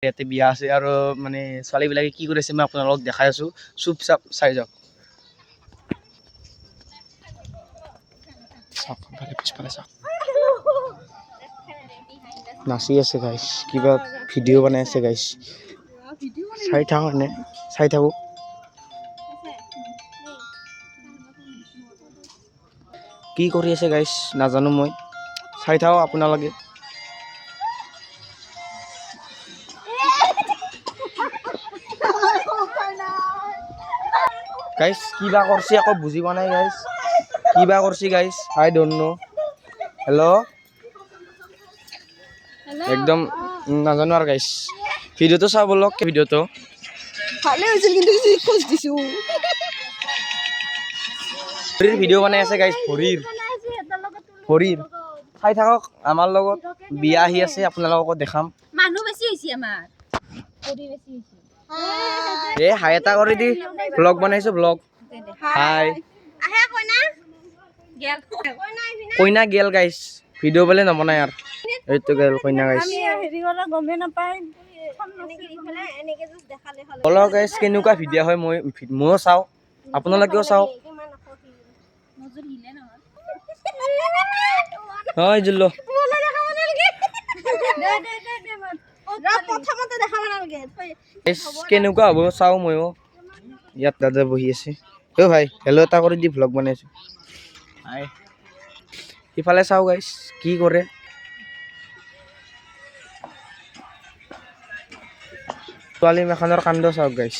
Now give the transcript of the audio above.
ইয়াতে বিয়া আছে আৰু মানে ছোৱালীবিলাকে কি কৰিছে মই আপোনালোকক দেখাই আছোঁ চুপচাপ চাই যাওক পিছফালে চাওক নাচি আছে গাইছ কিবা ভিডিঅ' বনাই আছে গাইছ চাই থাকোঁ কি কৰি আছে গাইছ নাজানো মই চাই থাকক আপোনালোকে গাইছ কিবা কৰিছে আকৌ বুজি পোৱা নাই গাইছ কিবা কৰিছে গাইছ আই ডোন্ট নো হেল্ল' একদম নাজানো আৰু গাইছ ভিডিঅ'টো চাব বলক ভিডিঅ'টো ভালে হৈছিল কিন্তু খোজ দিছো ভৰিৰ ভিডিঅ' বনাই আছে গাইছ ভৰিৰ চাই থাকক আমাৰ লগত বিয়া আহি আছে আপোনালোকক দেখাম মানুহ বেছি হৈছে আমাৰ ভৰি বেছি হৈছে এই হাই এটা কৰি দি ব্লগ বনাইছো ব্লগ হাই আহে কইনা গেল গাইছ ভিডিঅ' বলে নবনাই আৰু এইটো গেল কইনা গাইছ হেৰি কৰা গমে নাপায় বলক গাইছ কেনেকুৱা ভিডিঅ' হয় ময়ো চাওঁ আপোনালোকেও চাওক হয় জুল্লো কেনেকুৱা হ'ব চাওঁ ময়ো ইয়াত দাদা বহি আছে অ ভাই হেল্ল' এটা কৰি দি ভ্লগ বনাইছো সিফালে চাওঁ গাইছ কি কৰে ছোৱালী মেখানৰ কাণ্ড চাওক গাইছ